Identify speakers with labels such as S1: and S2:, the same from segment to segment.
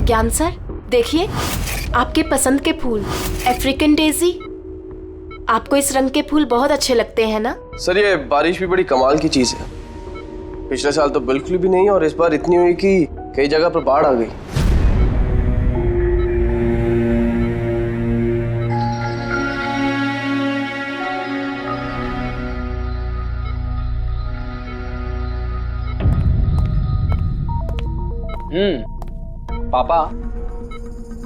S1: ज्ञान सर देखिए, आपके पसंद के फूल, अफ्रीकन डेजी। आपको इस रंग के फूल बहुत अच्छे लगते हैं ना?
S2: सर ये बारिश भी बड़ी कमाल की चीज है। पिछले साल तो बिल्कुल भी नहीं और इस बार इतनी हुई कि कई जगह पर बाढ़ आ गई।
S3: पापा,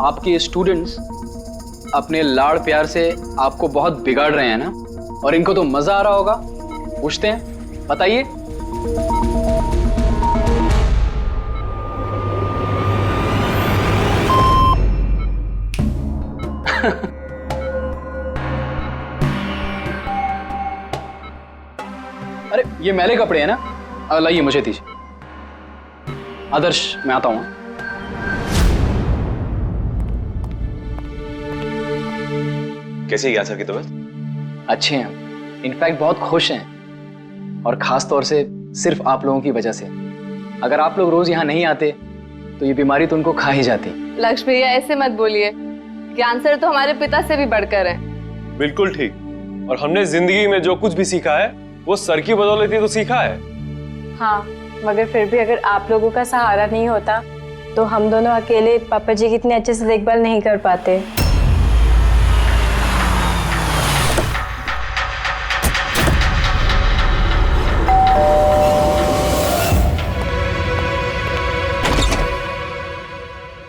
S3: आपके स्टूडेंट्स अपने लाड़ प्यार से आपको बहुत बिगाड़ रहे हैं ना, और इनको तो मजा आ रहा होगा। पूछते हैं, बताइए। अरे ये मैले कपड़े हैं ना, लाइए मुझे दीजिए। आदर्श, मैं आता हूं।
S4: कैसी है ज्ञान सर की तबीयत?
S3: अच्छे हैं, इनफैक्ट बहुत खुश हैं, और खास तौर से सिर्फ आप लोगों की वजह से। अगर आप लोग रोज यहाँ नहीं आते तो ये बीमारी तो उनको खा ही जाती।
S5: लक्ष्मी भैया ऐसे मत बोलिए, ज्ञान सर तो हमारे पिता से भी बढ़कर हैं।
S4: बिल्कुल ठीक। और हमने जिंदगी में जो कुछ भी सीखा है वो सर की बदौलत ही तो सीखा है।
S6: हाँ, मगर फिर भी अगर आप लोगों का सहारा नहीं होता तो हम दोनों अकेले पापा जी की इतने अच्छे से देखभाल नहीं कर पाते।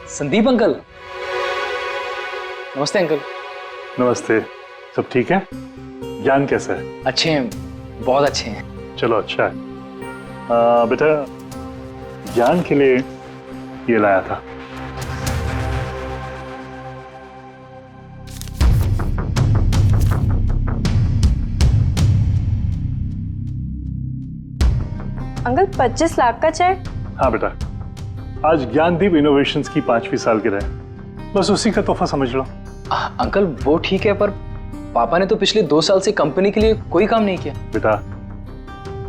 S3: संदीप अंकल। नमस्ते अंकल।
S7: नमस्ते। सब ठीक है? ज्ञान कैसा है?
S3: अच्छे हैं, बहुत अच्छे हैं।
S7: चलो अच्छा है। बेटा, ज्ञान के लिए ये लाया था।
S6: अंकल 25 लाख का चेक?
S7: हाँ बेटा, आज ज्ञानदीप इनोवेशंस की 5वीं सालगिरह है, बस उसी का तोहफा समझ लो।
S3: अंकल वो ठीक है, पर पापा ने तो पिछले 2 साल से कंपनी के लिए कोई काम नहीं किया।
S7: बेटा,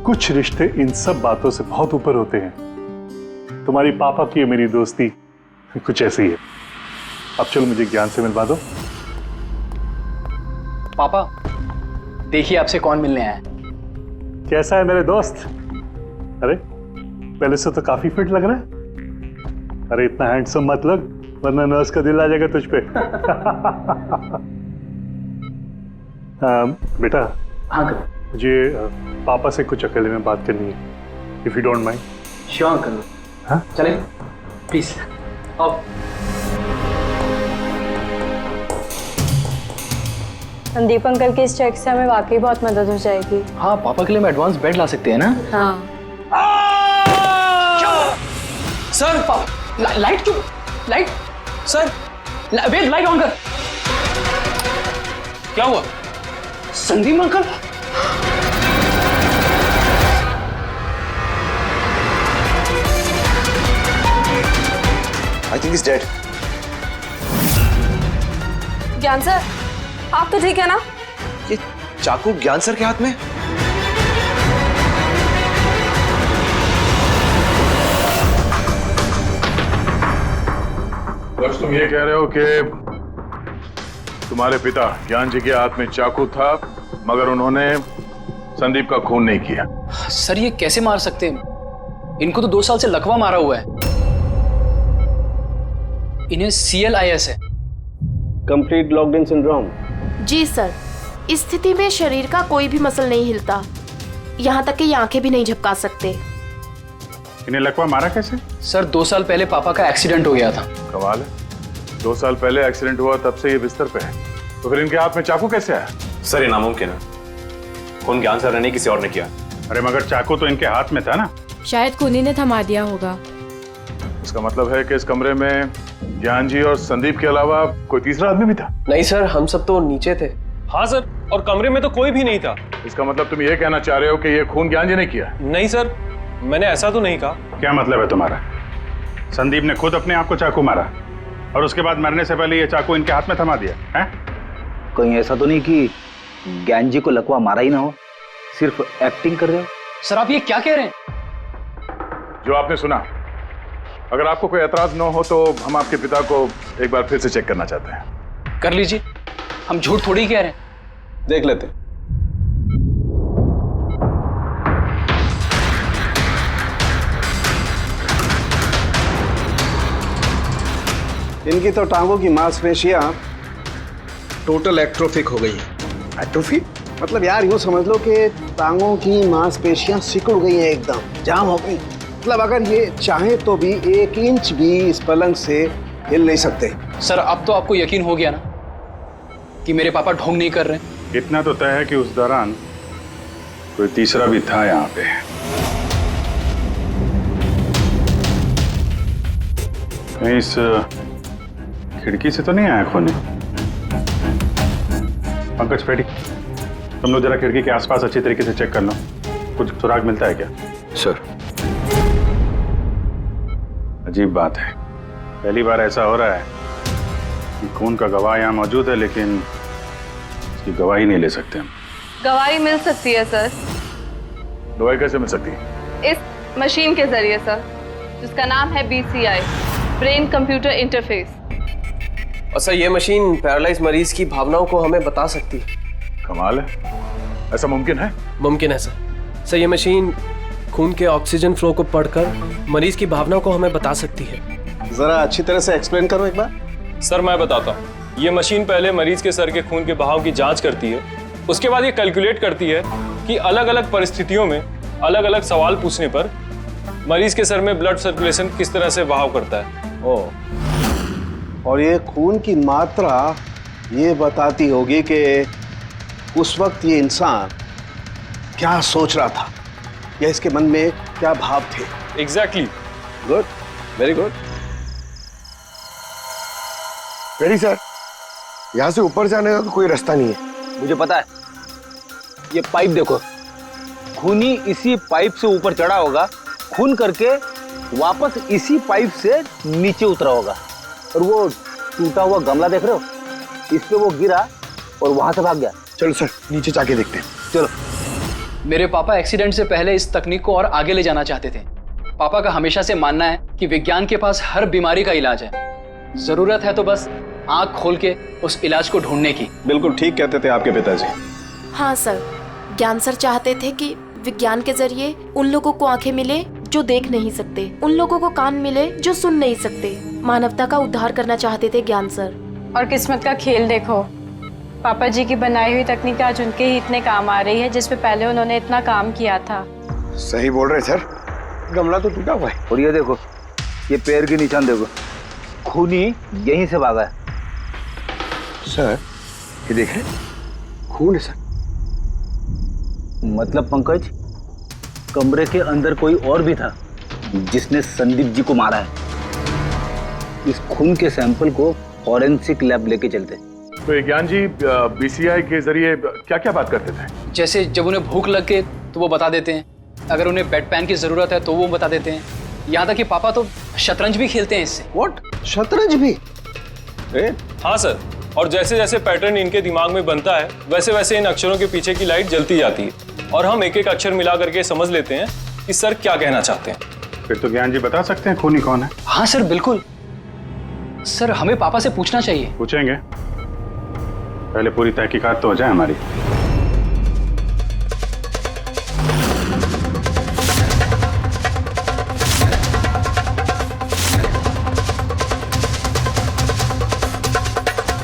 S7: कुछ रिश्ते इन सब बातों से बहुत ऊपर होते हैं। तुम्हारी पापा की मेरी दोस्ती कुछ ऐसी है। अब चलो मुझे ज्ञान से मिलवा दो।
S3: पापा देखिए आपसे कौन मिलने आया है।
S7: कैसा है मेरे दोस्त? अरे पहले से तो काफी फिट लग रहा है। अरे इतना हैंडसम मत लग, वरना नर्स का दिल आ जाएगा तुझ पे। बेटा।
S3: हाँ अंकल।
S7: मुझे पापा से कुछ अकेले में बात करनी है, if you don't mind.
S3: Sure uncle.
S7: हाँ
S3: चले प्लीज। अब
S6: संदीप अंकल के इस चेक से हमें वाकई बहुत मदद हो जाएगी।
S3: हाँ, पापा के लिए हम एडवांस बेड ला सकते हैं ना।
S6: हाँ।
S3: सर लाइट क्यों? Light sir, wait, light on कर।
S4: क्या हुआ?
S3: Sandeep uncle.
S4: I think is dead.
S5: Gyan sir, आप तो ठीक है ना?
S4: ये चाकू ज्ञान सर के हाथ में?
S7: बस तुम ये कह रहे हो कि तुम्हारे पिता ज्ञान जी के हाथ में चाकू था, मगर उन्होंने संदीप का खून नहीं किया।
S3: सर ये कैसे मार सकते हैं? इनको तो 2 साल से लकवा मारा हुआ है। इन्हें CLIS है,
S2: कंप्लीट लॉक्ड इन सिंड्रोम।
S1: जी सर, इस स्थिति में शरीर का कोई भी मसल नहीं हिलता, यहाँ तक कि आंखें भी नहीं झपका सकते।
S7: इन्हें लकवा मारा कैसे?
S3: सर 2 साल पहले पापा का एक्सीडेंट हो गया था।
S7: कमाल है, 2 साल पहले एक्सीडेंट हुआ तब से ये बिस्तर पे है, तो फिर इनके हाथ में चाकू कैसे आया?
S4: सर ये नामुमकिन है, खून ज्ञान सर ने नहीं किसी और ने किया।
S7: अरे मगर चाकू तो इनके हाथ में था ना।
S6: शायद कुनी ने थमा दिया होगा।
S7: इसका मतलब है कि इस कमरे में ज्ञान जी और संदीप के अलावा कोई तीसरा आदमी भी था?
S2: नहीं सर, हम सब तो नीचे थे।
S4: हाँ सर, और कमरे में तो कोई भी नहीं था।
S7: इसका मतलब तुम ये कहना चाह रहे हो कि ये खून ज्ञान जी ने किया?
S4: नहीं सर, मैंने ऐसा तो नहीं कहा।
S7: क्या मतलब है तुम्हारा? संदीप ने खुद अपने आप को चाकू मारा और उसके बाद मरने से पहले ये चाकू इनके हाथ में थमा दिया है?
S8: कहीं ऐसा तो नहीं कि ज्ञान जी को लकवा मारा ही ना हो, सिर्फ एक्टिंग कर रहे हो?
S3: सर आप ये क्या कह रहे हैं?
S7: जो आपने सुना अगर आपको कोई एतराज न हो तो हम आपके पिता को एक बार फिर से चेक करना चाहते हैं।
S3: कर लीजिए, हम झूठ थोड़ी कह रहे हैं।
S2: देख लेते हैं।
S9: इनकी तो टांगों की मांसपेशियां टोटल एट्रोफिक हो गई हैं। एट्रोफिक मतलब यार यूं समझ लो कि टांगों की मांसपेशियां सिकुड़ गई हैं, एकदम जाम हो गई। मतलब अगर ये चाहे तो भी 1 इंच भी इस पलंग से हिल नहीं सकते।
S3: सर अब तो आपको यकीन हो गया ना कि मेरे पापा ढोंग नहीं कर रहे?
S7: इतना तो तय है कि उस दौरान कोई तीसरा भी था यहाँ पे। कहीं इस खिड़की से तो नहीं आया खून? पंकज पेटी, तुम लोग जरा खिड़की के आसपास अच्छी तरीके से चेक कर लो, कुछ सुराग मिलता है क्या?
S9: सर
S7: अजीब बात है, पहली बार ऐसा हो रहा है कि खून का गवाह यहाँ मौजूद है लेकिन इसकी गवाही नहीं ले सकते हम।
S5: गवाही मिल सकती है सर,
S7: दवाई कैसे मिल सकती है?
S5: इस मशीन के जरिए सर, जिसका नाम है BCI, ब्रेन कंप्यूटर इंटरफेस।
S2: और सर ये मशीन पैरालाइज मरीज की भावनाओं को हमें बता सकती है।
S7: कमाल है, ऐसा मुमकिन है?
S2: मुमकिन है सर। सर ये मशीन खून के ऑक्सीजन फ्लो को पढ़कर मरीज की भावनाओं को हमें बता सकती है।
S9: जरा अच्छी तरह से एक्सप्लेन करो एक बार।
S4: सर मैं बताता हूँ। ये मशीन पहले मरीज के सर के खून के बहाव की जांच करती है, उसके बाद ये कैलकुलेट करती है कि अलग अलग परिस्थितियों में अलग अलग सवाल पूछने पर मरीज के सर में ब्लड सर्कुलेशन किस तरह से बहाव करता है।
S9: और ये खून की मात्रा ये बताती होगी कि उस वक्त ये इंसान क्या सोच रहा था या इसके मन में क्या भाव थे।
S4: Exactly.
S9: Good, very good.
S10: Very sir, यहाँ से ऊपर जाने का कोई रास्ता नहीं है।
S8: मुझे पता है, ये पाइप देखो, खूनी इसी पाइप से ऊपर चढ़ा होगा, खून करके वापस इसी पाइप से नीचे उतरा होगा। और वो टूटा हुआ गमला देख रहे हो, इस पे वो गिरा और वहां से भाग गया।
S10: चलो सर नीचे जाके देखते हैं।
S8: चलो।
S3: मेरे पापा एक्सीडेंट से पहले इस तकनीक को और आगे ले जाना चाहते थे। पापा का हमेशा से मानना है कि विज्ञान के पास हर बीमारी का इलाज है, जरूरत है तो बस आंख खोल के उस इलाज को ढूंढने की।
S9: बिल्कुल ठीक कहते थे आपके पिताजी।
S1: हाँ सर, ज्ञान सर चाहते थे कि विज्ञान के जरिए उन लोगों को आंखें मिले जो देख नहीं सकते, उन लोगों को कान मिले जो सुन नहीं सकते। मानवता का उद्धार करना चाहते थे ज्ञान सर।
S6: और किस्मत का खेल देखो, पापा जी की बनाई हुई तकनीक आज उनके ही इतने काम आ रही है जिसपे पहले उन्होंने इतना काम किया था।
S10: सही बोल रहे सर, गमला तो टूटा हुआ है।
S8: और ये देखो, ये पैर के निशान देखो, खूनी यहीं से भागा है।
S10: सर ये देखें, खून है सर।
S8: मतलब पंकज, कमरे के अंदर कोई और भी था जिसने संदीप जी को मारा है। इस खून के सैंपल को फॉरेंसिक लैब लेके चलते।
S7: तो ज्ञान जी BCI के जरिए क्या क्या बात करते थे?
S3: जैसे जब उन्हें भूख लग के तो वो बता देते हैं, अगर उन्हें बेड पैन की जरूरत है तो वो बता देते हैं। यहाँ तक कि पापा तो शतरंज भी खेलते हैं इससे।
S9: व्हाट, शतरंज भी?
S4: हाँ सर, और जैसे जैसे पैटर्न इनके दिमाग में बनता है वैसे वैसे इन अक्षरों के पीछे की लाइट जलती जाती है और हम एक एक अक्षर मिला करके समझ लेते हैं कि सर क्या कहना चाहते हैं।
S7: फिर तो ज्ञान जी बता सकते हैं खूनी कौन है?
S3: हाँ सर बिल्कुल। सर हमें पापा से पूछना चाहिए।
S7: पूछेंगे, पहले पूरी तहकीकात तो हो जाए हमारी।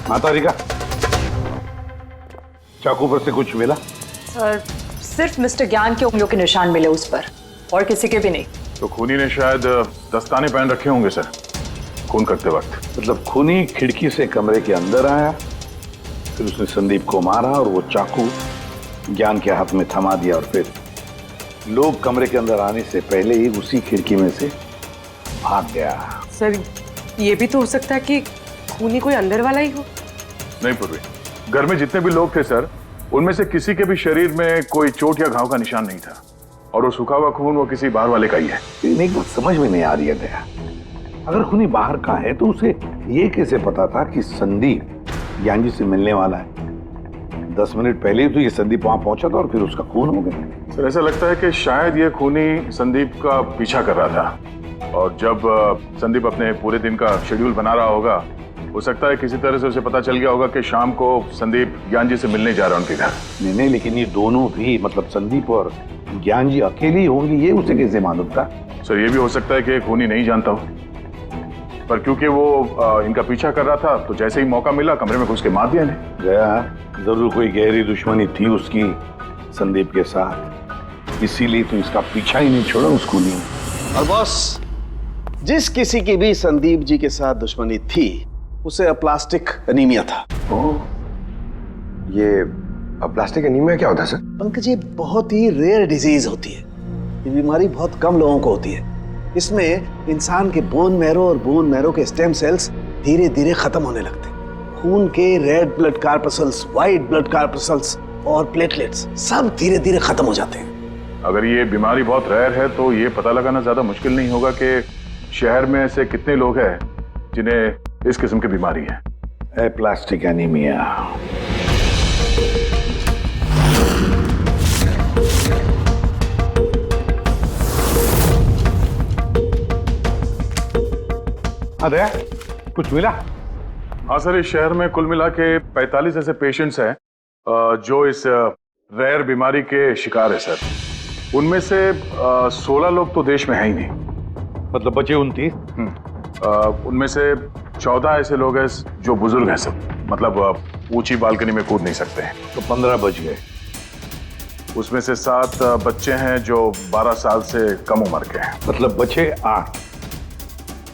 S10: माता रिका, चाकू पर से कुछ मिला?
S11: सर सिर्फ मिस्टर ज्ञान के उंगलियों के निशान मिले उस पर, और किसी के भी नहीं।
S7: तो खूनी ने शायद दस्ताने पहन रखे होंगे सर खून करते वक्त।
S10: मतलब खूनी खिड़की से कमरे के अंदर आया, फिर उसने संदीप को मारा और वो चाकू ज्ञान के हाथ में थमा दिया और फिर लोग कमरे के अंदर आने से पहले ही उसी खिड़की में से भाग गया।
S11: सर ये भी तो हो सकता है कि खूनी कोई अंदर वाला ही हो।
S7: नहीं पूर्वी, घर में जितने भी लोग थे सर, उनमें से किसी के भी शरीर में कोई चोट या घाव का निशान नहीं था, और वो सूखा हुआ खून वो किसी बाहर वाले का ही है।
S10: लेकिन एक बात समझ में नहीं आ रही है दया, अगर खूनी बाहर का है तो उसे ये कैसे पता था कि संदीप ज्ञान जी से मिलने वाला है? 10 मिनट पहले ही तो ये संदीप वहां पहुंचा था और फिर उसका खून हो गया।
S7: सर ऐसा लगता है कि शायद ये खूनी संदीप का पीछा कर रहा था
S10: और जब संदीप अपने पूरे दिन का शेड्यूल बना रहा होगा, हो सकता है किसी तरह से उसे पता चल गया होगा कि शाम को संदीप ज्ञान जी से मिलने जा रहा है उनके घर।
S8: नहीं नहीं, लेकिन ये दोनों भी, मतलब संदीप और ज्ञान जी अकेले ही होंगे, ये उसे कैसे मालूम था?
S10: सर ये भी हो सकता है कि खूनी नहीं जानता हो, पर क्योंकि वो इनका पीछा कर रहा था तो जैसे ही मौका मिला कमरे में घुस के मार दिया इन्हें।
S8: गया, जरूर कोई गहरी दुश्मनी थी उसकी संदीप के साथ, इसीलिए तो इसका पीछा ही नहीं छोड़ा उस खूनी ने।
S9: और बॉस, जिस किसी की भी संदीप जी के साथ दुश्मनी थी उसे अप्लास्टिक एनीमिया था।
S2: ये प्लास्टिक एनीमिया क्या होता है सर?
S9: पंकज, ये बहुत ही रेयर डिजीज होती है। ये बीमारी बहुत कम लोगों को होती है। इसमें इंसान के बोन मैरो और बोन मैरो के स्टेम सेल्स धीरे धीरे खत्म होने लगते हैं। खून के red blood corpuscles, white blood corpuscles और प्लेटलेट्स सब धीरे धीरे खत्म हो जाते हैं।
S10: अगर ये बीमारी बहुत रेयर है तो ये पता लगाना ज्यादा मुश्किल नहीं होगा कि शहर में ऐसे कितने लोग हैं जिन्हें इस किस्म की बीमारी है।
S8: Aplastic anaemia.
S10: अरे कुछ मिला? हाँ सर, इस शहर में कुल मिला के 45 ऐसे पेशेंट्स हैं जो इस रेयर बीमारी के शिकार है सर। उनमें से 16 लोग तो देश में है ही नहीं,
S8: मतलब बचे 29।
S10: उनमें से 14 ऐसे लोग हैं जो बुजुर्ग हैं सब, मतलब ऊंची बालकनी में कूद नहीं सकते हैं।
S8: तो 15 बच गए।
S10: उसमें से 7 बच्चे हैं जो 12 साल से कम उम्र के हैं।
S8: मतलब बचे 8।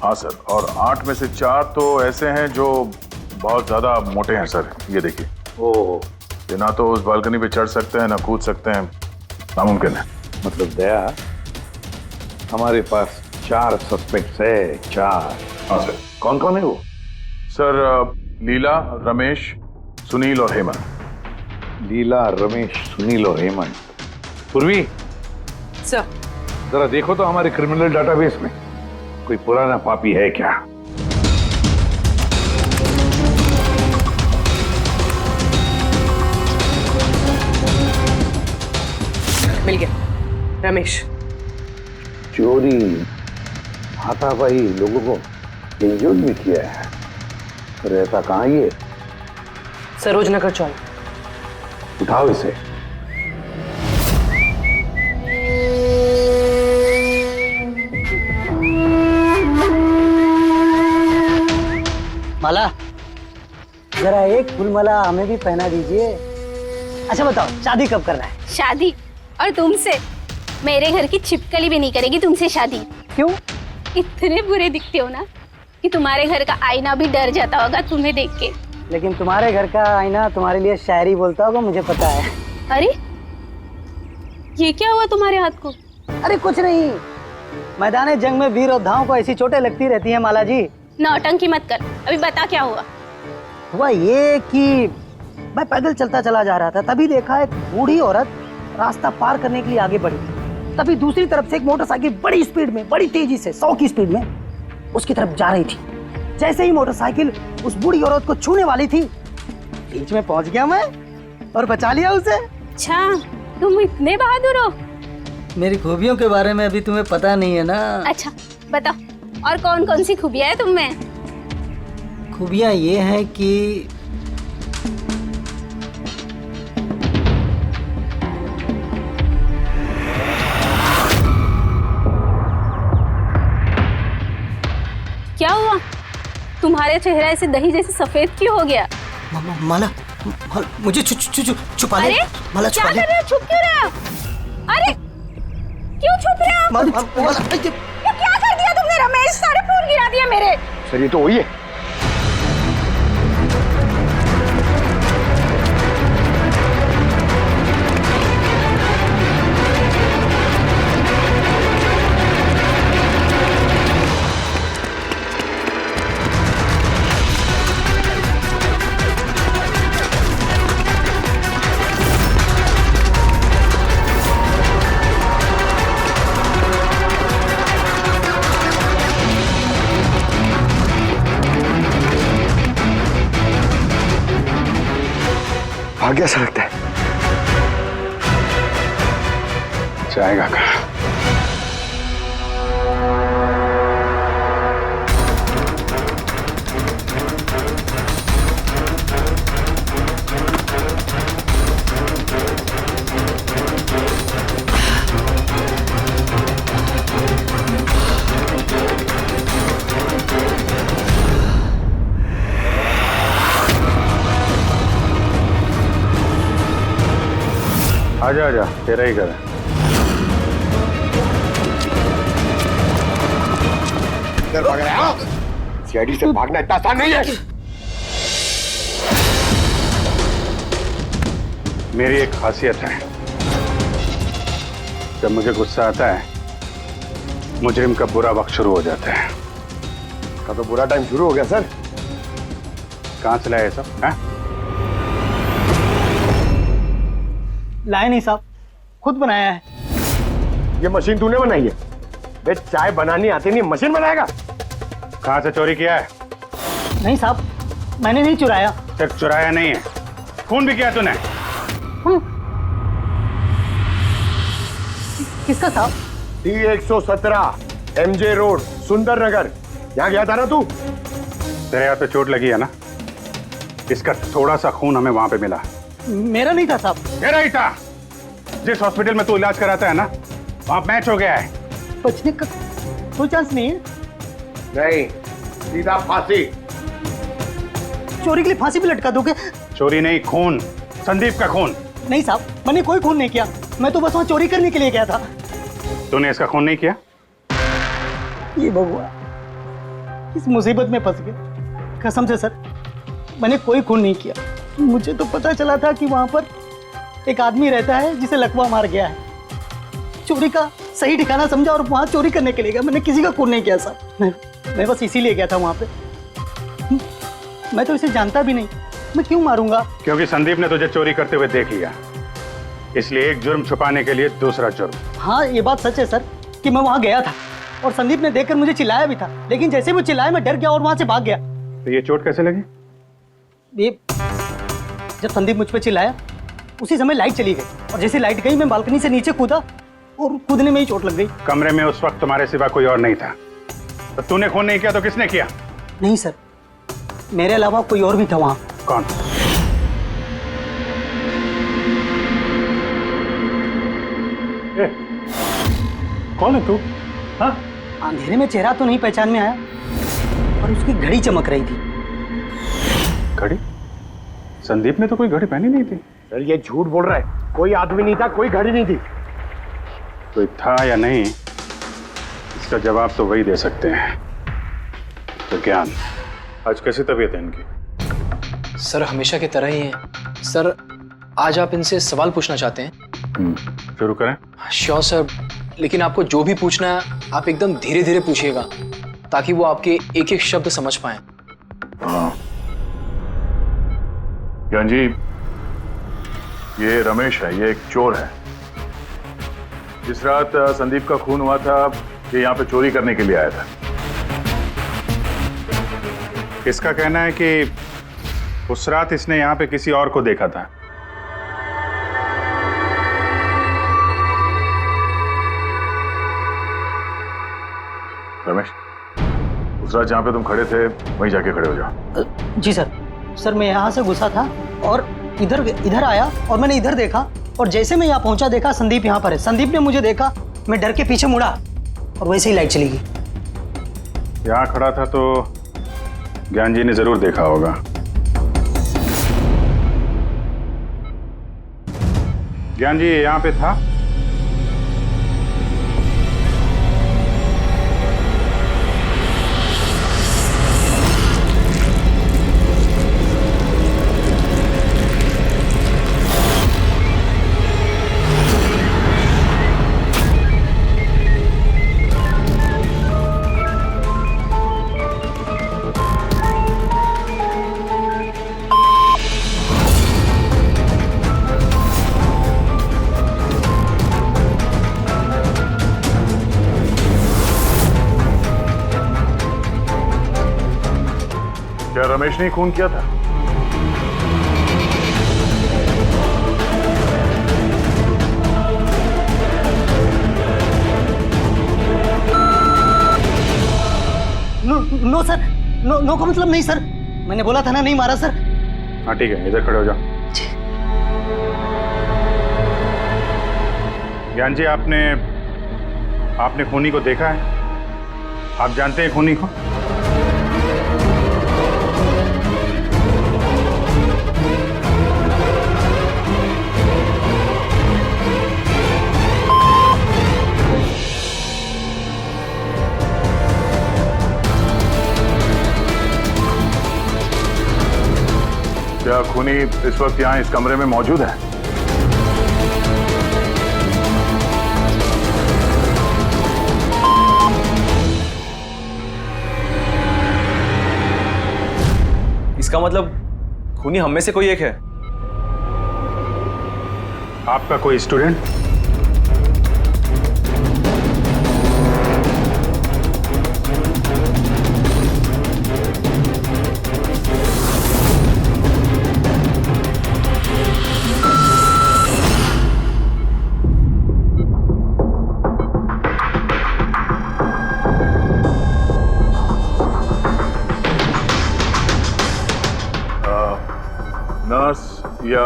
S10: हाँ सर, और 8 में से 4 तो ऐसे हैं जो बहुत ज्यादा मोटे हैं सर। ये देखिए,
S8: ओह,
S10: ये ना तो उस बालकनी पे चढ़ सकते हैं ना कूद सकते हैं, नामुमकिन है।
S8: मतलब दया, हमारे पास 4 सस्पेक्ट्स है। 4।
S10: हाँ सर।
S8: कौन कौन है वो?
S10: सर लीला, रमेश, सुनील और हेमंत।
S8: लीला, रमेश, सुनील और हेमंत। पूर्वी
S11: सर,
S8: जरा देखो तो हमारे क्रिमिनल डाटाबेस में कोई पुराना पापी है क्या?
S11: मिल गया। रमेश,
S8: चोरी, हाथापाई, लोगों को इंजर्ड भी किया है। रहता कहाँ ये?
S11: सरोजनगर चौक।
S8: उठाओ इसे।
S12: माला, जरा एक फूल माला हमें भी पहना दीजिए। अच्छा बताओ, शादी कब करना है?
S13: शादी? और तुमसे? मेरे घर की छिपकली भी नहीं करेगी तुमसे शादी।
S12: क्यों?
S13: इतने बुरे दिखते हो ना कि तुम्हारे घर का आईना भी डर जाता होगा तुम्हें देख के।
S12: लेकिन तुम्हारे घर का आईना तुम्हारे लिए शायरी बोलता होगा, मुझे पता है।
S13: अरे ये क्या हुआ तुम्हारे हाथ को?
S12: अरे कुछ नहीं, मैदान जंग में वीर योद्धाओं को ऐसी चोटें लगती रहती हैं माला जी।
S13: नौटंकी मत कर, अभी बता क्या हुआ।
S12: हुआ ये कि मैं पैदल चलता चला जा रहा था, तभी देखा एक बूढ़ी औरत रास्ता पार करने के लिए आगे बढ़ी। तभी दूसरी तरफ से एक मोटरसाइकिल बड़ी स्पीड में, बड़ी तेजी से 100 की स्पीड में उसकी तरफ जा रही थी। जैसे ही मोटरसाइकिल उस बूढ़ी औरत को छूने वाली थी, बीच में पहुंच गया मैं और बचा लिया उसे।
S13: अच्छा, तुम इतने बहादुर हो।
S12: मेरी खूबियों के बारे में अभी तुम्हें पता नहीं है ना।
S13: अच्छा बताओ, और कौन कौन सी खूबियां है तुम में?
S12: खूबियां ये हैं कि
S13: क्या हुआ? तुम्हारे चेहरा ऐसे दही जैसे सफेद क्यों हो गया?
S12: माला, मुझे छुपा ले।
S13: अरे
S12: माला,
S13: क्या कर रहे हो? छुप क्यों रहे हो? अरे क्यों छुप रहे हो?
S12: माला,
S13: ये क्या कर दिया तुमने? रमेश, सारे फूल गिरा दिया मेरे।
S8: सर ये तो वही है।
S2: भाग गया सा लगता है। जाएगा कहाँ?
S7: आजा आजा, तेरा ही घर है।
S9: इधर भाग रहा है? सीआईडी से भागना इतना आसान नहीं है।
S7: मेरी एक खासियत है, जब मुझे गुस्सा आता है मुजरिम का बुरा वक्त शुरू हो जाता है।
S9: का तो बुरा टाइम शुरू हो गया सर।
S7: कहाँ से लाया ये सब? हैं?
S12: लाए नहीं साहब, खुद बनाया है।
S9: ये मशीन तूने बनाई है? बे चाय बनानी आती नहीं, मशीन बनाएगा?
S7: कहाँ से चोरी किया है?
S12: नहीं साहब, मैंने नहीं चुराया।
S7: सिर्फ चुराया नहीं है, खून भी किया तूने।
S12: किसका साहब?
S9: T117 MJ रोड सुंदर नगर, यहाँ गया था ना तू?
S7: तेरे हाथ पे चोट लगी है ना, इसका थोड़ा सा खून हमें वहां पे मिला।
S12: मेरा नहीं था साहब।
S7: तेरा ही था। जिस हॉस्पिटल में तू इलाज कराता है ना, वहां मैच हो गया है।
S12: बचने का कोई चांस नहीं है।
S9: नहीं, सीधा फांसी।
S12: चोरी के लिए फांसी भी लटका दोगे?
S7: चोरी नहीं, खून, संदीप का खून।
S12: नहीं साहब, मैंने कोई खून नहीं किया, मैं तो बस वहां चोरी करने के लिए गया था।
S7: तूने इसका खून नहीं किया?
S12: ये भगवान, इस मुसीबत में फंस गए। कसम से सर, मैंने कोई खून नहीं किया। मुझे तो पता चला था कि वहां पर एक आदमी रहता है जिसे लकवा मार गया है। चोरी का सही ठिकाना समझा और वहां चोरी करने के लिए गया। मैंने किसी का खून नहीं किया साहब, मैं बस इसीलिए गया था वहां पे। मैं तो इसे जानता भी नहीं, मैं क्यों मारूंगा?
S7: क्योंकि संदीप ने तुझे चोरी करते हुए देख लिया, इसलिए एक जुर्म छुपाने के लिए दूसरा जुर्म।
S12: हाँ, ये बात सच है सर कि मैं वहां गया था और संदीप ने देखकर मुझे चिल्लाया भी था, लेकिन जैसे वो चिल्लाया मैं डर गया और वहां से भाग गया।
S7: तो ये चोट कैसे लगी?
S12: ये जब संदीप मुझ पर चिल्लाया उसी समय लाइट चली गई और जैसे लाइट गई मैं बालकनी से नीचे कूदा और कूदने में ही चोट लग गई।
S7: कमरे में उस वक्त तुम्हारे सिवा कोई और नहीं था, तो तूने खून नहीं किया तो किसने किया?
S12: नहीं सर, मेरे अलावा कोई और भी था वहां।
S7: कौन? कौन है तू? हाँ?
S12: अंधेरे में चेहरा तो नहीं पहचान में आया, पर उसकी घड़ी चमक रही थी।
S7: घड़ी? संदीप ने तो कोई घड़ी पहनी नहीं थी।
S9: सर ये झूठ बोल रहा है, कोई आदमी नहीं था, कोई घड़ी नहीं थी।
S7: कोई था या नहीं, इसका जवाब तो वही दे सकते हैं। तो ज्ञान, आज कैसी तबीयत है इनकी?
S3: सर हमेशा की तरह ही है। सर आज आप इनसे सवाल पूछना चाहते हैं?
S7: शुरू करें।
S3: श्योर सर, लेकिन आपको जो भी पूछना है आप एकदम धीरे धीरे पूछिएगा ताकि वो आपके एक एक शब्द समझ पाए।
S10: हाँ ज्ञान जी, ये रमेश है, ये एक चोर है। जिस रात संदीप का खून हुआ था ये यहाँ पे चोरी करने के लिए आया था।
S7: इसका कहना है कि उस रात इसने यहाँ पे किसी और को देखा था।
S10: रमेश, उस रात जहाँ पे तुम खड़े थे वहीं जाके खड़े हो जाओ।
S12: जी सर। सर मैं यहाँ से घुसा था और इधर आया और मैंने इधर देखा और जैसे मैं यहाँ पहुंचा देखा संदीप यहाँ पर है। संदीप ने मुझे देखा, मैं डर के पीछे मुड़ा और वैसे ही लाइट चली गई।
S7: यहाँ खड़ा था तो ज्ञान जी ने जरूर देखा होगा। ज्ञान जी यहाँ पे था?
S10: क्या रमेश ने खून किया था?
S12: नो सर, नो का मतलब नहीं सर, मैंने बोला था ना नहीं मारा सर।
S7: हाँ ठीक है, इधर खड़े हो जाओ। ज्ञान जी, आपने खूनी को देखा है? आप जानते हैं खूनी को? खूनी इस वक्त यहाँ इस कमरे में मौजूद है?
S4: इसका मतलब खूनी हम में से कोई एक है।
S7: आपका कोई स्टूडेंट? नर्स या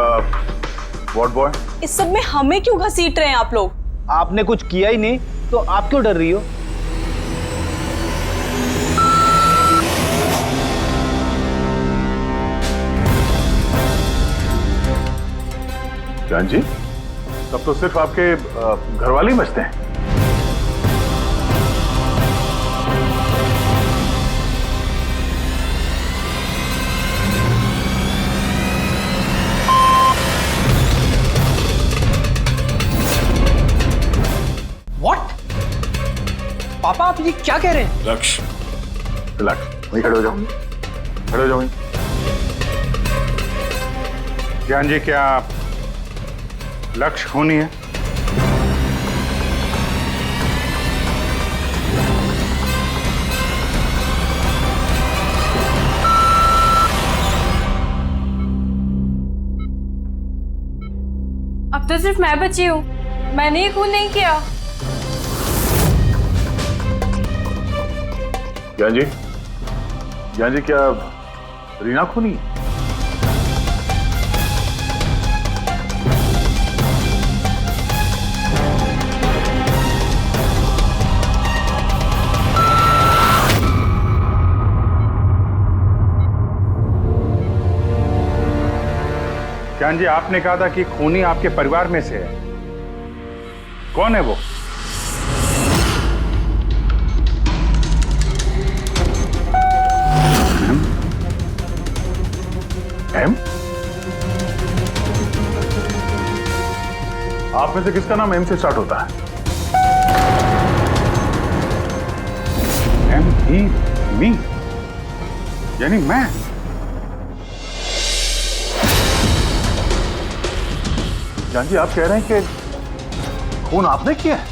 S7: वार्ड बॉय?
S11: इस सब में हमें क्यों घसीट रहे हैं आप लोग?
S8: आपने कुछ किया ही नहीं तो आप क्यों डर रही हो?
S7: ज्ञान जी, तब तो सिर्फ आपके घर वाले ही बचते हैं।
S3: पापा आप ये क्या कह रहे हैं?
S7: लक्ष्य, रिलैक्स, वहीं खड़े हो जाओ, खड़े हो जाओ वहीं। ज्ञान जी, क्या लक्ष्य खूनी है?
S6: अब तो सिर्फ मैं बची हूँ, मैंने ये खून नहीं किया।
S7: ज्ञान जी, ज्ञान जी, क्या रीना खूनी? ज्ञान जी, आपने कहा था कि खूनी आपके परिवार में से है। कौन है वो? एम? आप में से किसका नाम एम से स्टार्ट होता है? एम ही मी, यानी मैं। जान जी, आप कह रहे हैं कि खून आपने किया है?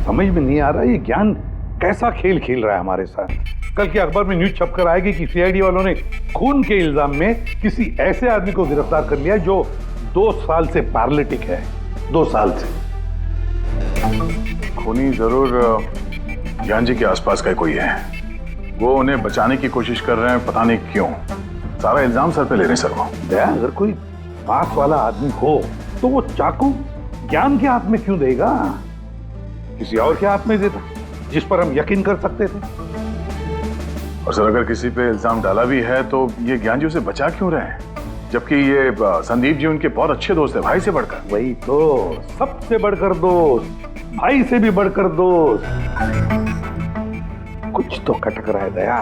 S7: समझ में नहीं आ रहा ये ज्ञान कैसा खेल खेल रहा है हमारे साथ। कल के अखबार में न्यूज छपकर आएगी कि सीआईडी वालों ने खून के इल्जाम में किसी ऐसे आदमी को गिरफ्तार कर लिया जो 2 साल से पैरालिटिक है। 2 साल से। खूनी जरूर ज्ञान जी के आसपास का कोई है। वो उन्हें बचाने की कोशिश कर रहे हैं, पता नहीं क्यों। सारा इल्जाम सर पे ले रहे हैं सर वो। दया, अगर कोई पास वाला आदमी हो तो वो चाकू ज्ञान के हाथ में क्यों देगा? किसी और के हाथ में देता जिस पर हम यकीन कर सकते थे। और सर, अगर किसी पे इल्जाम डाला भी है तो ये ज्ञान जी उसे बचा क्यों रहे हैं? जबकि ये संदीप जी उनके बहुत अच्छे दोस्त है, भाई से बढ़कर। वही तो, सबसे बढ़कर दोस्त, भाई से भी बढ़कर दोस्त। कुछ तो खटक रहा है दया।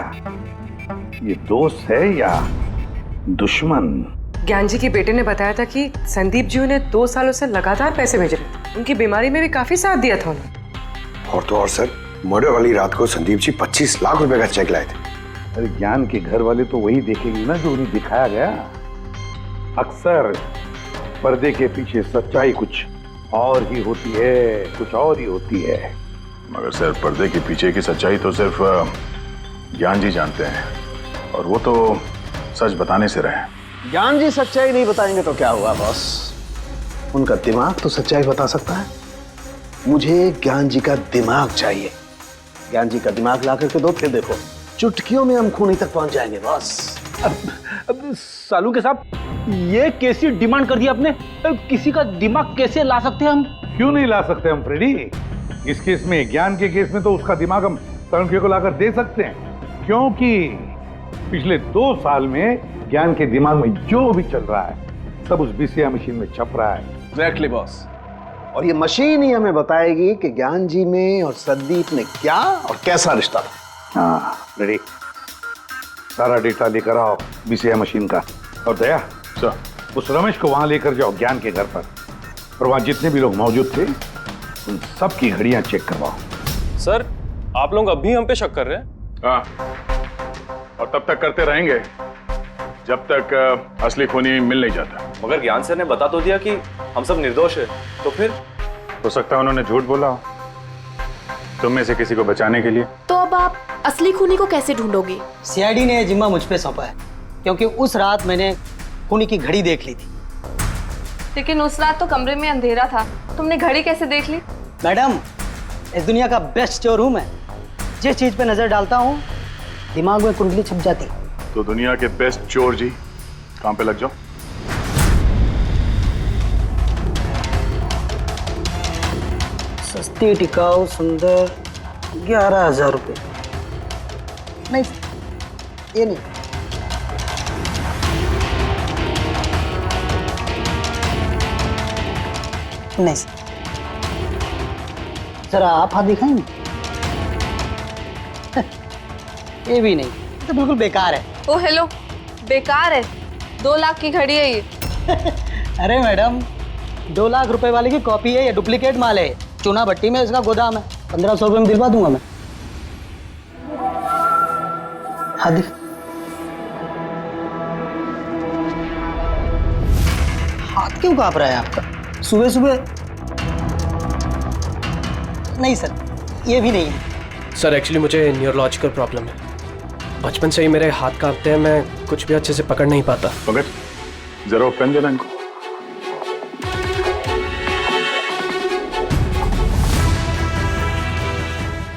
S7: ये दोस्त है या दुश्मन?
S14: ज्ञान जी के बेटे ने बताया था कि संदीप जी उन्हें 2 सालों से लगातार पैसे भेज रहे थे। उनकी बीमारी में भी काफी साथ दिया था उन्होंने।
S9: और तो और सर, मर्डर वाली रात को संदीप जी 25 लाख रुपए का चेक लाए थे।
S10: अरे ज्ञान के घर वाले तो वही देखेंगे ना जो उन्हें दिखाया गया। अक्सर पर्दे के पीछे सच्चाई कुछ और ही होती है, कुछ और ही होती है।
S7: मगर सर, पर्दे के पीछे की सच्चाई तो सिर्फ ज्ञान जी जानते हैं, और वो तो सच बताने से रहे।
S9: ज्ञान जी सच्चाई नहीं बताएंगे तो क्या हुआ बॉस? उनका दिमाग तो सच्चाई बता सकता है। मुझे ज्ञान जी का दिमाग चाहिए। ज्ञान जी का दिमाग ला करके दो, फिर देखो चुटकियों में हम खूनी तक पहुंच जाएंगे बॉस।
S8: अब सालू के साहब, ये कैसी डिमांड कर दी आपने? किसी का दिमाग कैसे ला सकते हैं हम?
S10: क्यों नहीं ला सकते हम फ्रेडी? इस केस में, ज्ञान के केस में तो उसका दिमाग हम तरुण को लाकर दे सकते हैं, क्योंकि पिछले 2 साल में ज्ञान के दिमाग में जो भी चल रहा है सब उस बीसीआई मशीन में छप रहा है।
S9: Exactly boss. और ये मशीन ही हमें बताएगी कि ज्ञान जी में और संदीप में क्या और कैसा रिश्ता था।
S10: हाँ रेडी, सारा डेटा लेकर आओ बीसीआई मशीन का। और दया सर, उस रमेश को वहां लेकर जाओ ज्ञान के घर पर, और वहां जितने भी लोग मौजूद थे उन सबकी घड़ियां चेक करवाओ।
S4: सर, आप लोग अब भी हम पे शक कर रहे हैं?
S7: हाँ, और तब तक करते रहेंगे जब तक असली खूनी मिल नहीं जाता।
S15: मगर ज्ञान सर ने बता तो दिया कि हम सब निर्दोष है, तो फिर?
S7: हो सकता है उन्होंने झूठ बोला हो तुम में से किसी को बचाने के लिए।
S1: तो अब आप असली खूनी को कैसे ढूंढोगे?
S12: सीआईडी ने जिम्मा मुझ पे सौंपा है, क्योंकि उस रात मैंने खूनी की घड़ी देख ली थी।
S5: लेकिन उस रात तो कमरे में अंधेरा था, तुमने घड़ी कैसे देख ली?
S12: मैडम, इस दुनिया का बेस्ट चोर हूं मैं। जिस चीज पे नजर डालता हूँ दिमाग में कुंडली छप जाती।
S7: तो दुनिया के बेस्ट चोर जी काम पे लग जाओ।
S12: सस्ती टिकाऊ सुंदर 11,000 रुपये। नहीं, ये नहीं। नहीं जरा आप हाथ दिखाएंगे? ये भी नहीं, तो बिल्कुल बेकार है।
S5: ओ हेलो, बेकार है? 2 लाख की घड़ी है ये।
S12: अरे मैडम, 2 लाख रुपए वाले की कॉपी है, ये डुप्लीकेट माल है। चूना भट्टी में इसका गोदाम है, 1500 रुपये में दिलवा दूंगा मैं। हाँ दिख। हाथ क्यों कांप रहा है आपका सुबह सुबह? नहीं सर, ये भी नहीं है।
S16: सर एक्चुअली मुझे न्यूरोलॉजिकल प्रॉब्लम है, बचपन से ही मेरे हाथ कांपते हैं, मैं कुछ भी अच्छे से पकड़ नहीं पाता।
S7: भगत, जरा पेन देना इनको।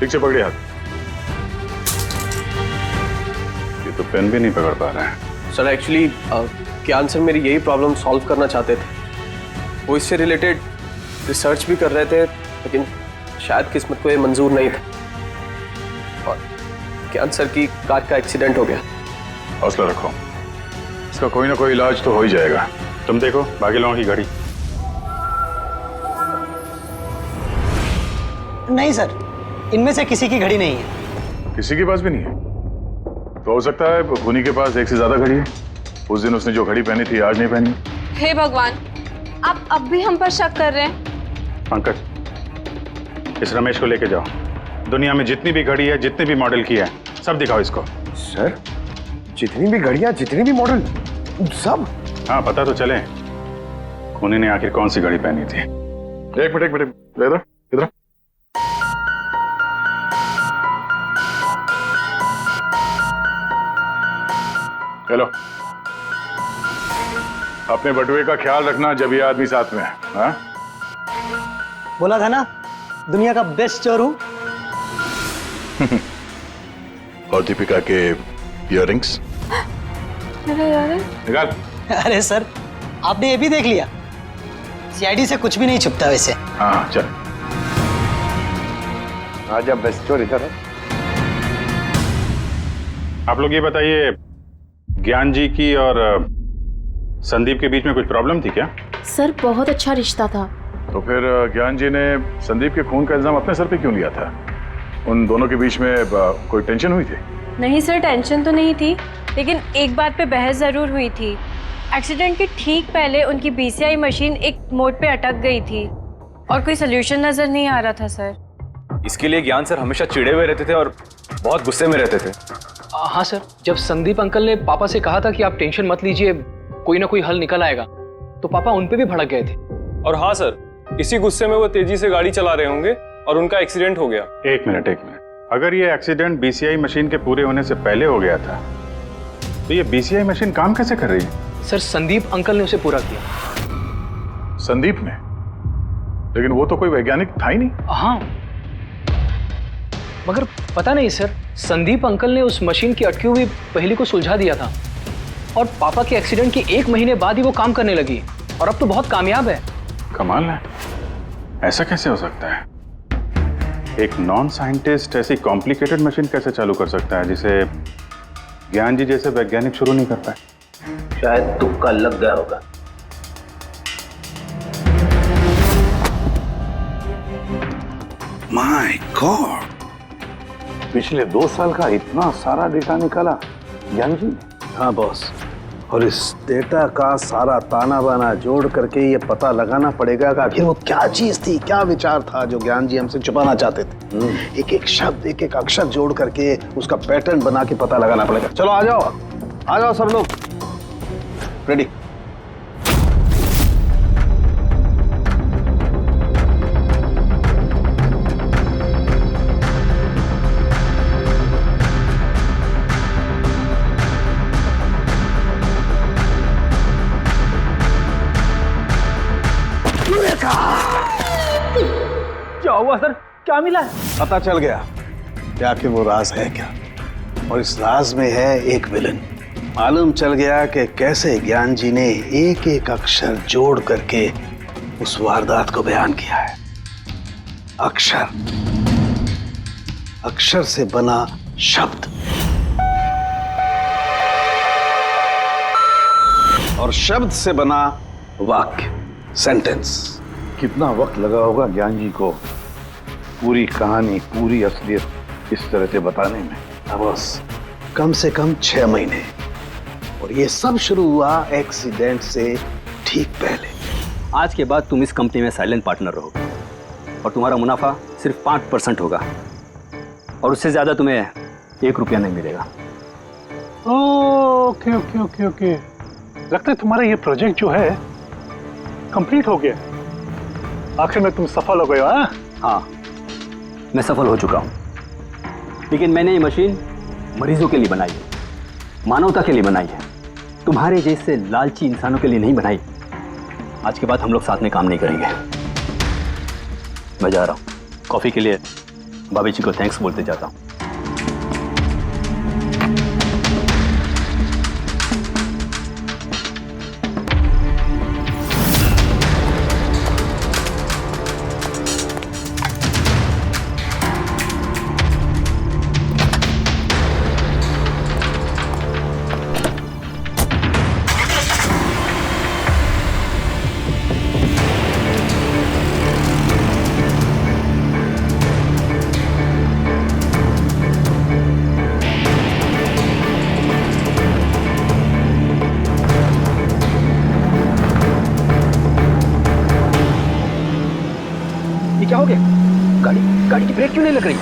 S7: ठीक से पकड़िए हाथ। ये तो पेन भी नहीं पकड़ पा रहा है।
S2: सर एक्चुअली ज्ञान सर मेरी यही प्रॉब्लम सॉल्व करना चाहते थे। वो इससे रिलेटेड रिसर्च भी कर रहे थे, लेकिन शायद किस्मत को ये मंजूर नहीं था और ज्ञान सर की कार का एक्सीडेंट हो गया।
S7: हौसला रखो, इसका कोई ना कोई इलाज तो हो ही जाएगा। तुम देखो बाकी लोगों की घड़ी।
S12: नहीं सर, इनमें से किसी की घड़ी नहीं है।
S7: किसी के पास भी नहीं है? तो हो सकता है खूनी के पास एक से ज्यादा घड़ी है। उस दिन उसने जो घड़ी पहनी थी आज नहीं पहनी।
S5: हे भगवान, आप अब भी हम पर शक कर रहे हैं?
S7: पंकज, इस रमेश को लेके जाओ। दुनिया में जितनी भी घड़ी है, जितने भी मॉडल की है, सब दिखाओ इसको।
S9: सर, जितनी भी घड़ियां, जितने भी मॉडल, सब?
S7: हाँ, पता तो चले खूनी ने आखिर कौन सी घड़ी पहनी थी। एक मिनट इधर इधर। हेलो, अपने बटुए का ख्याल रखना जब ये आदमी साथ में है। हाँ?
S12: बोला था ना, दुनिया का बेस्ट चोर हूं।
S7: और दीपिका के इयररिंग्स निकाल।
S12: अरे सर, आपने ये भी देख लिया? सीआईडी से कुछ भी नहीं छुपता वैसे।
S7: हाँ चल।
S9: आजा, बेस्ट चोर इधर है।
S7: आप लोग ये बताइए, ज्ञान जी की और संदीप के बीच में कुछ प्रॉब्लम थी क्या?
S1: सर बहुत अच्छा रिश्ता था।
S7: तो फिर ज्ञान जी ने संदीप के खून का इल्जाम अपने सर पे क्यों लिया था? उन दोनों के बीच में कोई टेंशन हुई थी?
S6: नहीं सर, टेंशन तो नहीं थी, लेकिन एक बात पे बहस जरूर हुई थी। एक्सीडेंट के ठीक पहले उनकी बीसीआई मशीन एक मोड़ पे अटक गई थी और कोई सोल्यूशन नजर नहीं आ रहा था सर।
S15: इसके लिए ज्ञान सर हमेशा चिढ़े हुए रहते थे और बहुत गुस्से में रहते थे।
S3: हाँ सर, जब संदीप अंकल ने पापा से कहा था कि आप टेंशन मत लीजिए, कोई ना कोई हल निकल आएगा, तो पापा उन पे भी भड़क गए थे।
S4: और हाँ सर, इसी गुस्से में वो तेजी से गाड़ी चला रहे होंगे और उनका एक्सीडेंट हो गया।
S7: एक मिनट। अगर ये एक्सीडेंट बीसीआई मशीन के पूरे होने से पहले हो गया था, तो ये बीसीआई मशीन काम कैसे कर रही है?
S3: सर, संदीप अंकल ने उसे पूरा किया।
S7: संदीप ने? लेकिन वो तो कोई वैज्ञानिक था ही नहीं।
S3: हाँ, मगर पता नहीं सर, संदीप अंकल ने उस मशीन की अटकी हुई पहेली को सुलझा दिया था और पापा के एक्सीडेंट के 1 महीने बाद ही वो काम करने लगी और अब तो बहुत कामयाब है।
S7: कमाल है, ऐसा कैसे हो सकता है? एक नॉन साइंटिस्ट ऐसी कॉम्प्लिकेटेड मशीन कैसे चालू कर सकता है जिसे ज्ञान जी जैसे वैज्ञानिक शुरू नहीं कर पाए?
S8: शायद तुक्का लग गया होगा।
S10: माय गॉड, पिछले 2 साल का इतना सारा डेटा निकाला ज्ञान जी?
S9: हाँ बॉस, और इस डेटा का सारा ताना बाना जोड़ करके ये पता लगाना पड़ेगा कि आखिर वो क्या चीज थी, क्या विचार था जो ज्ञान जी हमसे छुपाना चाहते थे। एक एक शब्द, एक एक अक्षर जोड़ करके उसका पैटर्न बना के पता लगाना पड़ेगा। चलो आ जाओ सब लोग, रेडी।
S8: क्या हुआ सर? क्या मिला है?
S9: पता चल गया कि आखिर वो राज है क्या, और इस राज में है एक विलन। मालूम चल गया कि कैसे ज्ञान जी ने एक एक अक्षर जोड़ करके उस वारदात को बयान किया है। अक्षर से बना शब्द और शब्द से बना वाक्य, सेंटेंस।
S10: कितना वक्त लगा होगा ज्ञान जी को पूरी कहानी, पूरी असलियत इस तरह से बताने में?
S9: बस कम से कम 6 महीने, और ये सब शुरू हुआ एक्सीडेंट से ठीक पहले।
S8: आज के बाद तुम इस कंपनी में साइलेंट पार्टनर रहोगे और तुम्हारा मुनाफा सिर्फ 5% होगा, और उससे ज्यादा तुम्हें 1 रुपया नहीं मिलेगा।
S7: ओके ओके ओके ओके, लगता है तुम्हारा ये प्रोजेक्ट जो है कंप्लीट हो गया। आखिर में तुम सफल हो गए हो।
S8: हाँ, मैं सफल हो चुका हूँ, लेकिन मैंने ये मशीन मरीजों के लिए बनाई है, मानवता के लिए बनाई है, तुम्हारे जैसे लालची इंसानों के लिए नहीं बनाई। आज के बाद हम लोग साथ में काम नहीं करेंगे। मैं जा रहा हूँ, कॉफी के लिए भाभी जी को थैंक्स बोलते जाता हूँ। क्या हो गया? गाड़ी की ब्रेक क्यों नहीं लग रही?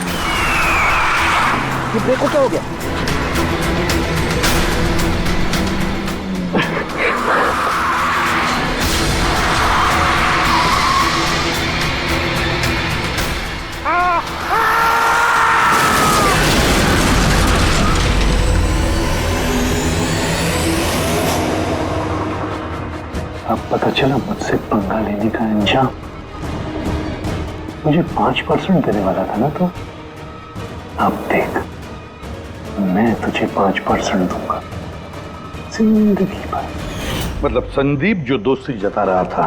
S8: ये ब्रेक को क्या हो गया?
S10: अब पता चला मुझसे पंगा लेने का अंजाम। मुझे 5% देने वाला था ना, तो अब देख, मैं तुझे 5% दूंगा जिंदगी भर। मतलब संदीप जो दोस्ती जता रहा था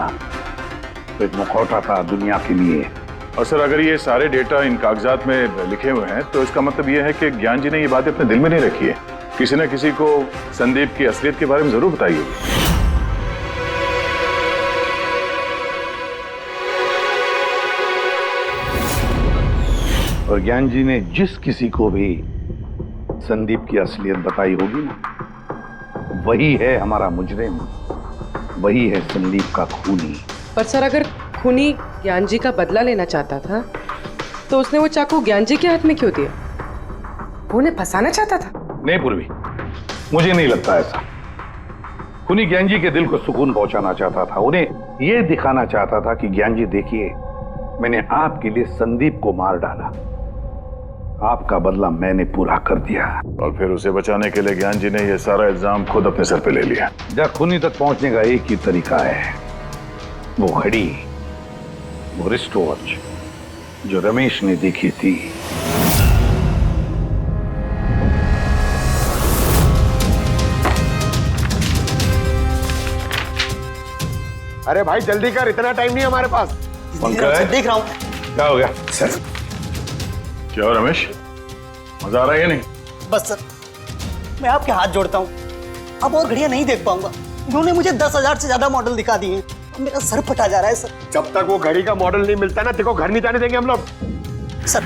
S10: तो एक मुखौटा था दुनिया के लिए।
S7: और सर, अगर ये सारे डेटा इन कागजात में लिखे हुए हैं तो इसका मतलब ये है कि ज्ञान जी ने ये बात अपने दिल में नहीं रखी है। किसी न किसी को संदीप की असलियत के बारे में जरूर बताई होगी।
S10: और ज्ञान जी ने जिस किसी को भी संदीप की असलियत बताई होगी ना, वही है हमारा मुजरिम, वही है संदीप का खूनी।
S14: पर सर, अगर खूनी ज्ञान जी का बदला लेना चाहता था तो उसने वो चाकू ज्ञान जी के हाथ में क्यों दिया? वो उन्हें फंसाना चाहता था?
S10: नहीं पूर्वी, मुझे नहीं लगता ऐसा। खूनी ज्ञान जी के दिल को सुकून पहुंचाना चाहता था, उन्हें यह दिखाना चाहता था कि ज्ञान जी देखिए, मैंने आपके लिए संदीप को मार डाला, आपका बदला मैंने पूरा कर दिया।
S7: और फिर उसे बचाने के लिए ज्ञान जी ने यह सारा इल्जाम खुद अपने सर पे ले लिया।
S10: जब खूनी तक पहुंचने का एक ही तरीका है, वो घड़ी, वो रिस्ट वॉच जो रमेश ने देखी थी।
S9: अरे भाई जल्दी कर, इतना टाइम नहीं हमारे पास।
S10: देख रहा हूं। क्या हो गया सर?
S7: क्या हो रमेश, मजा आ रहा है या नहीं?
S12: बस सर, मैं आपके हाथ जोड़ता हूँ, अब और घड़ियां नहीं देख पाऊंगा। उन्होंने मुझे 10,000 से ज्यादा मॉडल दिखा दिए हैं, मेरा सर फटा जा रहा है सर।
S9: जब तक वो घड़ी का मॉडल नहीं मिलता ना, देखो घर नहीं जाने देंगे हम लोग।
S12: सर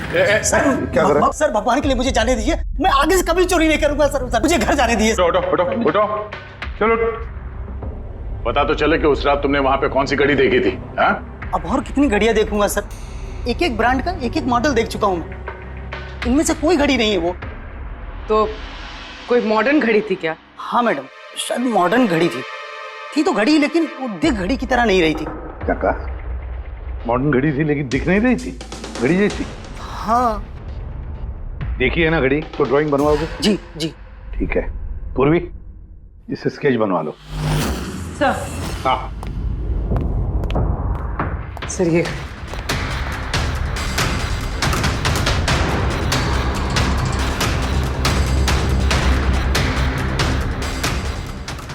S7: क्या कर रहा है?
S12: सर भगवान के लिए मुझे जाने दीजिए, मैं आगे से कभी चोरी नहीं करूंगा सर, मुझे घर जाने दीजिए।
S7: उठो उठो उठो, चलो पता तो चले कि उस रात तुमने वहां पे कौन सी घड़ी देखी थी। हाँ?
S12: अब और कितनी घड़ियां देखूंगा सर, एक एक ब्रांड का एक एक मॉडल देख चुका हूँ मैं, इनमें से कोई घड़ी नहीं है वो।
S14: तो कोई मॉडर्न घड़ी थी क्या?
S12: हाँ मैडम, शायद मॉडर्न घड़ी थी तो घड़ी, लेकिन वो दिख घड़ी की तरह नहीं रही थी।
S10: क्या कहा? मॉडर्न घड़ी थी लेकिन दिख नहीं रही थी, घड़ी जैसी।
S12: हाँ
S10: देखी है ना घड़ी, तो ड्राइंग बनवाओगे?
S12: जी जी
S10: ठीक है। पूर्वी, इसे स्केच बनवा लो।
S14: सर।
S10: हाँ
S14: सर ये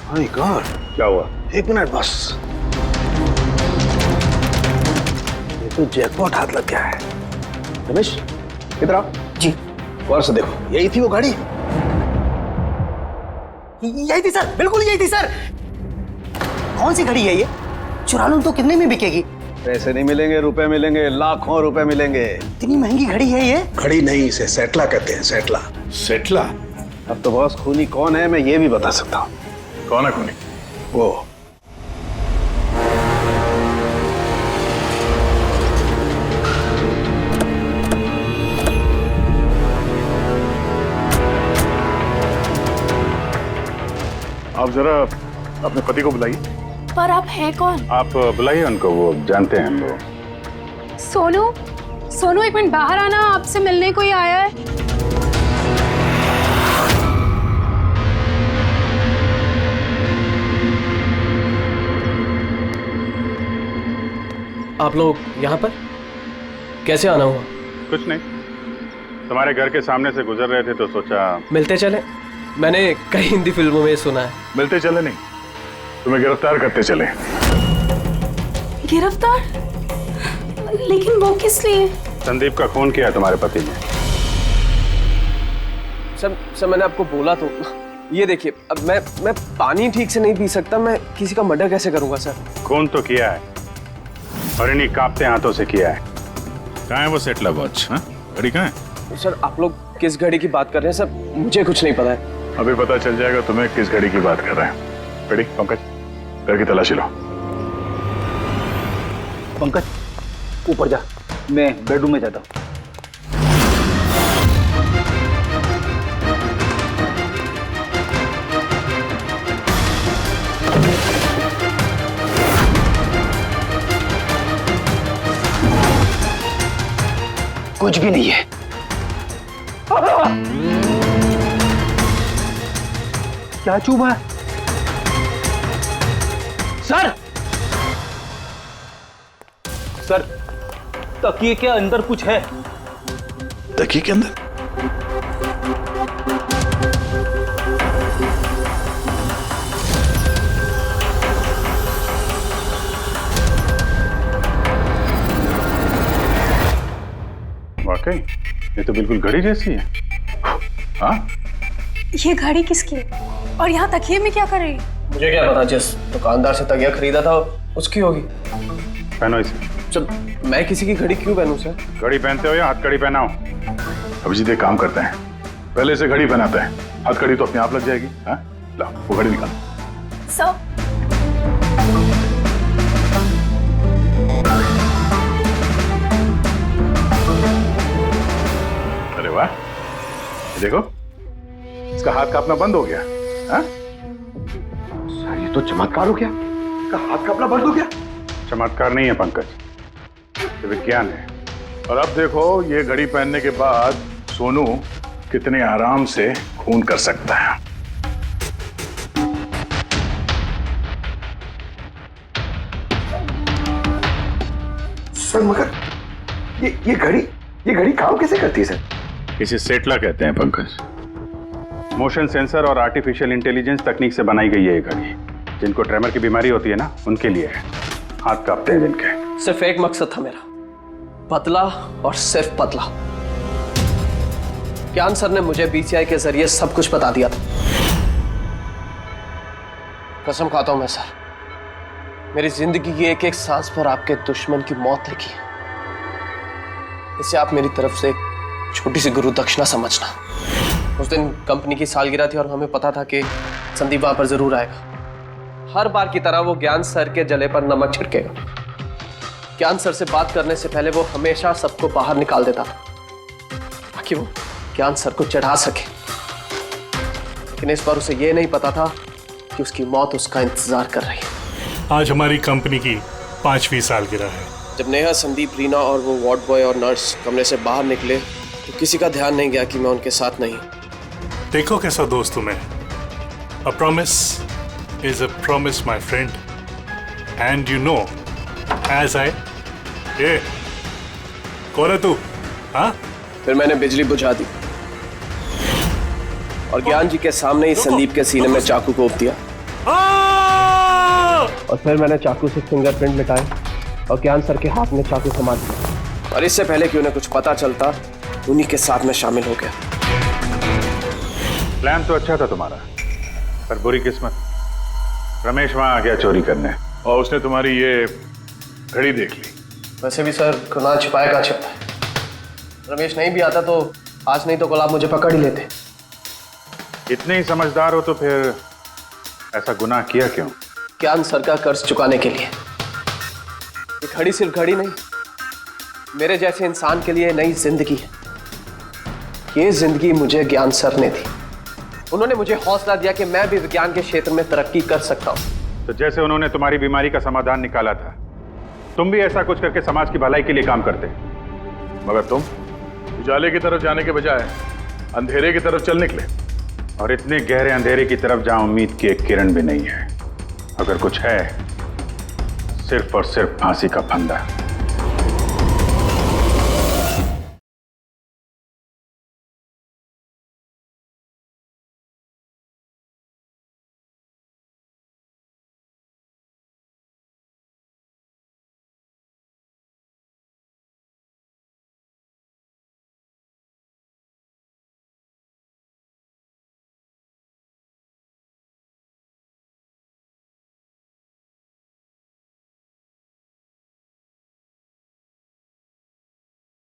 S9: माय गॉड,
S10: क्या हुआ?
S9: 1 मिनट बस, ये तो जैकपॉट हाथ लग गया है। रमेश इधर आओ।
S12: जी।
S9: पर्स देखो, यही थी वो गाड़ी।
S12: यही थी सर, बिल्कुल यही थी सर। कौन सी घड़ी है ये? चुरा लूं तो कितने में बिकेगी?
S9: पैसे नहीं मिलेंगे, रुपए मिलेंगे, लाखों रुपए मिलेंगे।
S12: इतनी महंगी घड़ी है ये?
S9: घड़ी नहीं, इसे सेटला कहते हैं, सेटला।
S10: सेटला?
S9: अब तो बॉस खूनी कौन है मैं ये भी बता सकता हूँ।
S10: कौन है खूनी?
S9: वो
S7: आप जरा अपने पति को बुलाइए।
S1: पर आप हैं कौन?
S7: आप बुलाइए उनको, वो जानते हैं हम लोग।
S13: सोनू, सोनू एक मिनट बाहर आना, आपसे मिलने कोई आया है।
S16: आप लोग यहाँ पर कैसे आना हुआ?
S7: कुछ नहीं, तुम्हारे घर के सामने से गुजर रहे थे तो सोचा
S16: मिलते चले। मैंने कई हिंदी फिल्मों में सुना है।
S7: मिलते चले नहीं, तुम्हें गिरफ्तार करते चले।
S13: गिरफ्तार? लेकिन वो किस लिए?
S7: संदीप का खून किया तुम्हारे पति ने।
S2: सर मैंने आपको बोला तो, ये देखिए, अब मैं पानी ठीक से नहीं पी सकता, मैं किसी का मर्डर कैसे करूंगा सर?
S7: खून तो किया है और इन्हीं कांपते हाथों से किया है। कहाँ है वो सेटला वॉच? घड़ी कहाँ है?
S2: सर आप लोग किस घड़ी की बात कर रहे हैं सर? मुझे कुछ नहीं पता है।
S7: अभी पता चल जाएगा तुम्हें किस घड़ी की बात कर रहे हैं। घड़ी, पंकज घर की तलाशी लो।
S8: पंकज ऊपर जा, मैं बेडरूम में जाता हूँ।
S9: कुछ भी नहीं है।
S8: क्या चुभा? सर, सर तकिए के अंदर कुछ है।
S10: तकिए के अंदर?
S7: वाकई ये तो बिल्कुल घड़ी जैसी है। हाँ,
S6: ये घड़ी किसकी है? और यहाँ तकिए में क्या कर रही है?
S2: मुझे क्या पता, जिस दुकानदार से तकिया खरीदा था उसकी होगी।
S7: पहनो इसे।
S2: चल, मैं किसी की घड़ी क्यों पहनूं सर?
S7: घड़ी पहनते हो या हथकड़ी पहनाओ? अभिजीत एक काम करते हैं, पहले से घड़ी पहनाते हैं, हथकड़ी तो अपने आप लग जाएगी। हाँ, ला वो घड़ी निकाल।
S1: सर
S7: अरे वाह, देखो इसका हाथ कांपना बंद हो गया। हाँ?
S10: सर ये तो चमत्कार हो गया, इसका हाथ कांपना बंद हो गया।
S7: चमत्कार नहीं है पंकज, ये विज्ञान है। और अब देखो ये घड़ी पहनने के बाद सोनू कितने आराम से खून कर सकता है।
S10: सर मगर ये घड़ी काम कैसे करती है सर?
S7: इसे सेटला कहते हैं पंकज। मोशन सेंसर और आर्टिफिशियल इंटेलिजेंस तकनीक से बनाई गई है ये घड़ी। जिनको ट्रेमर की बीमारी होती है ना, उनके लिए है। हाथ कांपते हैं जिनके।
S2: सिर्फ एक मकसद था मेरा, पतला और सिर्फ पतला। ज्ञान सर ने मुझे बीसीआई के जरिए सब कुछ बता दिया था। कसम खाता हूं मैं सर, मेरी जिंदगी की एक एक सांस पर आपके दुश्मन की मौत लिखी है। इसे आप मेरी तरफ से छोटी सी गुरु दक्षिणा समझना। उस दिन कंपनी की सालगिरह थी और हमें पता था कि संदीप वहां पर जरूर आएगा। हर बार की तरह वो ज्ञान सर के जले पर नमक छिड़केगा। ज्ञान सर से बात करने से पहले वो हमेशा सबको बाहर निकाल देता था ताकि वो ज्ञान सर को चढ़ा सके। लेकिन इस बार उसे ये नहीं पता था कि उसकी मौत उसका इंतजार कर रही है।
S17: आज हमारी कंपनी की 5वीं सालगिरह है।
S2: जब नेहा, संदीप, रीना और वो वार्ड बॉय और नर्स कमरे से बाहर निकले तो किसी का ध्यान नहीं गया कि मैं उनके साथ नहीं।
S17: देखो कैसा दोस्त हूं मैं। A promise is a promise, my friend. And you know, as I... कौन है तू? हाँ?
S2: फिर मैंने बिजली बुझा दी और ज्ञान जी के सामने ही संदीप के सीने में चाकू घोंप दिया। और फिर मैंने चाकू से फिंगरप्रिंट मिटाए और ज्ञान सर के हाथ में चाकू थमा दिया। और इससे पहले कि उन्हें कुछ पता चलता, उन्हीं के साथ में शामिल हो गया।
S7: प्लान तो अच्छा था तुम्हारा, पर बुरी किस्मत, रमेश वहां आ गया चोरी करने और उसने तुम्हारी ये घड़ी देख ली।
S2: वैसे भी सर, गुनाह छिपाया का छिपता है। रमेश नहीं भी आता तो आज नहीं तो कल आप मुझे पकड़ ही लेते।
S7: इतने ही समझदार हो तो फिर ऐसा गुनाह किया क्यों?
S2: ज्ञान सर का कर्ज चुकाने के लिए। ये घड़ी सिर्फ घड़ी नहीं, मेरे जैसे इंसान के लिए नई जिंदगी है। ये जिंदगी मुझे ज्ञान सर ने दी। उन्होंने मुझे हौसला दिया कि मैं भी विज्ञान के क्षेत्र में तरक्की कर सकता हूं।
S7: तो जैसे उन्होंने तुम्हारी बीमारी का समाधान निकाला था, तुम भी ऐसा कुछ करके समाज की भलाई के लिए काम करते। मगर तुम उजाले की तरफ जाने के बजाय अंधेरे की तरफ चल निकले, और इतने गहरे अंधेरे की तरफ जहां उम्मीद की एक किरण भी नहीं है। अगर कुछ है, सिर्फ और सिर्फ फांसी का फंदा।